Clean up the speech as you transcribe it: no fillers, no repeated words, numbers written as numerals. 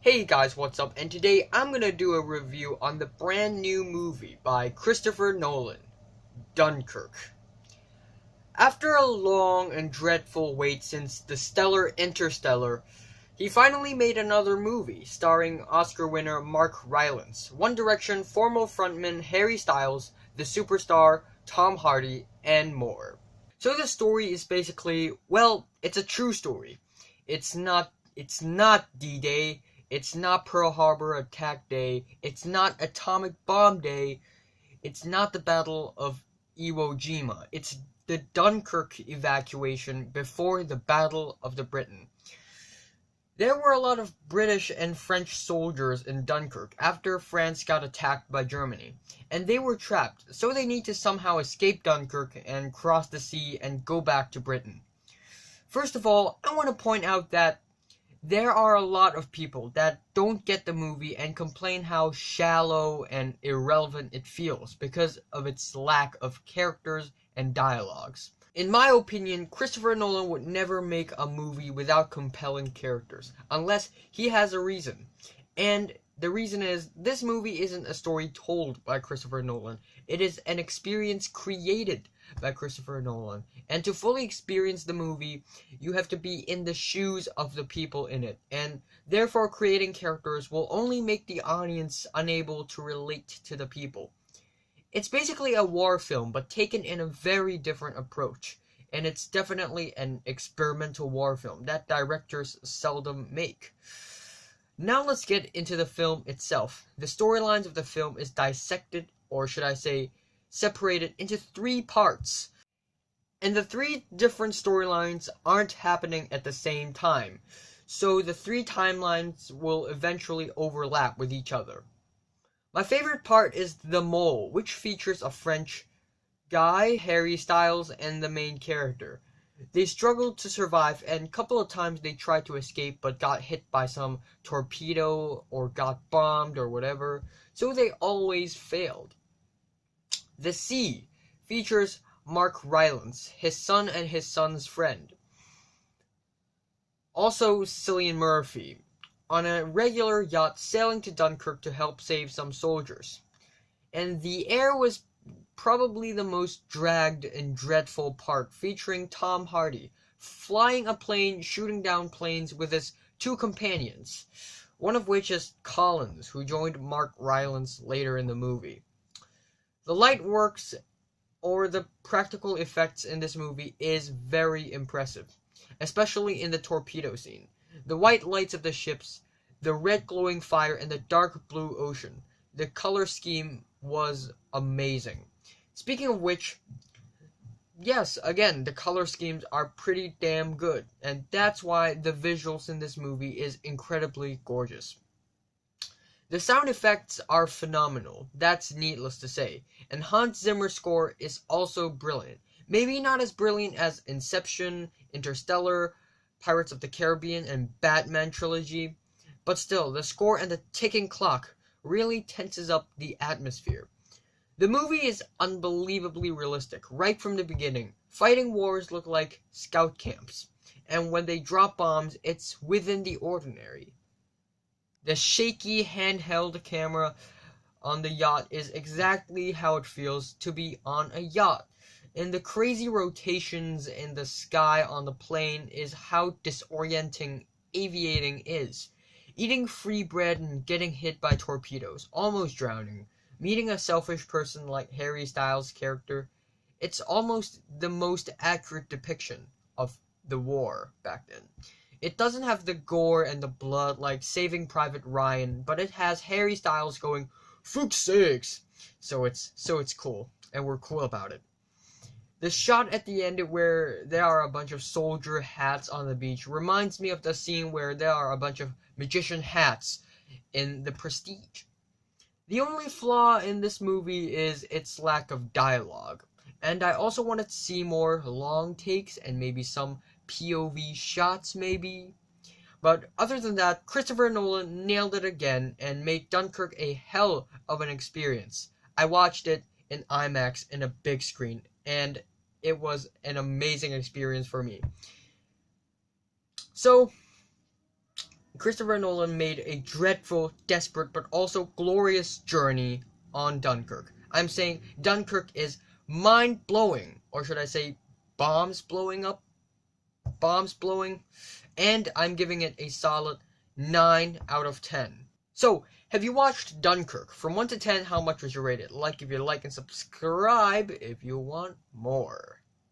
Hey guys, what's up? And today I'm gonna do a review on the brand new movie by Christopher Nolan, Dunkirk. After a long and dreadful wait since the stellar Interstellar, he finally made another movie starring Oscar winner Mark Rylance, One Direction former frontman Harry Styles, the superstar Tom Hardy, and more. So the story is basically, well, it's a true story. It's not D-Day. It's not Pearl Harbor Attack Day. It's not Atomic Bomb Day. It's not the Battle of Iwo Jima. It's the Dunkirk evacuation before the Battle of the Britain. There were a lot of British and French soldiers in Dunkirk after France got attacked by Germany, and they were trapped, so they need to somehow escape Dunkirk and cross the sea and go back to Britain. First of all, I want to point out that there are a lot of people that don't get the movie and complain how shallow and irrelevant it feels because of its lack of characters and dialogues. In my opinion, Christopher Nolan would never make a movie without compelling characters, unless he has a reason. And the reason is, this movie isn't a story told by Christopher Nolan. It is an experience created by Christopher Nolan. And to fully experience the movie, you have to be in the shoes of the people in it. And therefore, creating characters will only make the audience unable to relate to the people. It's basically a war film, but taken in a very different approach. And it's definitely an experimental war film that directors seldom make. Now let's get into the film itself. The storylines of the film is dissected, or should I say, separated into three parts. And the three different storylines aren't happening at the same time, so the three timelines will eventually overlap with each other. My favorite part is The Mole, which features a French guy, Harry Styles, and the main character. They struggled to survive, and a couple of times they tried to escape but got hit by some torpedo or got bombed or whatever, so they always failed. The Sea features Mark Rylance, his son and his son's friend. Also Cillian Murphy, on a regular yacht sailing to Dunkirk to help save some soldiers. And the air was probably the most dragged and dreadful part, featuring Tom Hardy, flying a plane, shooting down planes with his two companions, one of which is Collins, who joined Mark Rylance later in the movie. The light works, or the practical effects in this movie, is very impressive, especially in the torpedo scene. The white lights of the ships, the red glowing fire, and the dark blue ocean. The color scheme was amazing. Speaking of which, yes, again, the color schemes are pretty damn good, and that's why the visuals in this movie is incredibly gorgeous. The sound effects are phenomenal, that's needless to say, and Hans Zimmer's score is also brilliant. Maybe not as brilliant as Inception, Interstellar, Pirates of the Caribbean, and Batman trilogy, but still, the score and the ticking clock really tenses up the atmosphere. The movie is unbelievably realistic, right from the beginning. Fighting wars look like scout camps, and when they drop bombs, it's within the ordinary. The shaky handheld camera on the yacht is exactly how it feels to be on a yacht. And the crazy rotations in the sky on the plane is how disorienting aviating is. Eating free bread and getting hit by torpedoes, almost drowning, meeting a selfish person like Harry Styles' character, it's almost the most accurate depiction of the war back then. It doesn't have the gore and the blood like Saving Private Ryan, but it has Harry Styles going, "Fuck's sakes!" So it's cool, and we're cool about it. The shot at the end where there are a bunch of soldier hats on the beach reminds me of the scene where there are a bunch of magician hats in The Prestige. The only flaw in this movie is its lack of dialogue, and I also wanted to see more long takes and maybe some POV shots maybe. But other than that, Christopher Nolan nailed it again and made Dunkirk a hell of an experience. I watched it in IMAX in a big screen, and it was an amazing experience for me. So, Christopher Nolan made a dreadful, desperate, but also glorious journey on Dunkirk. I'm saying Dunkirk is mind-blowing, or should I say bombs blowing up? Bombs blowing? And I'm giving it a solid 9 out of 10. So, have you watched Dunkirk? From 1 to 10, how much would you rate it? Give you a like and subscribe if you want more.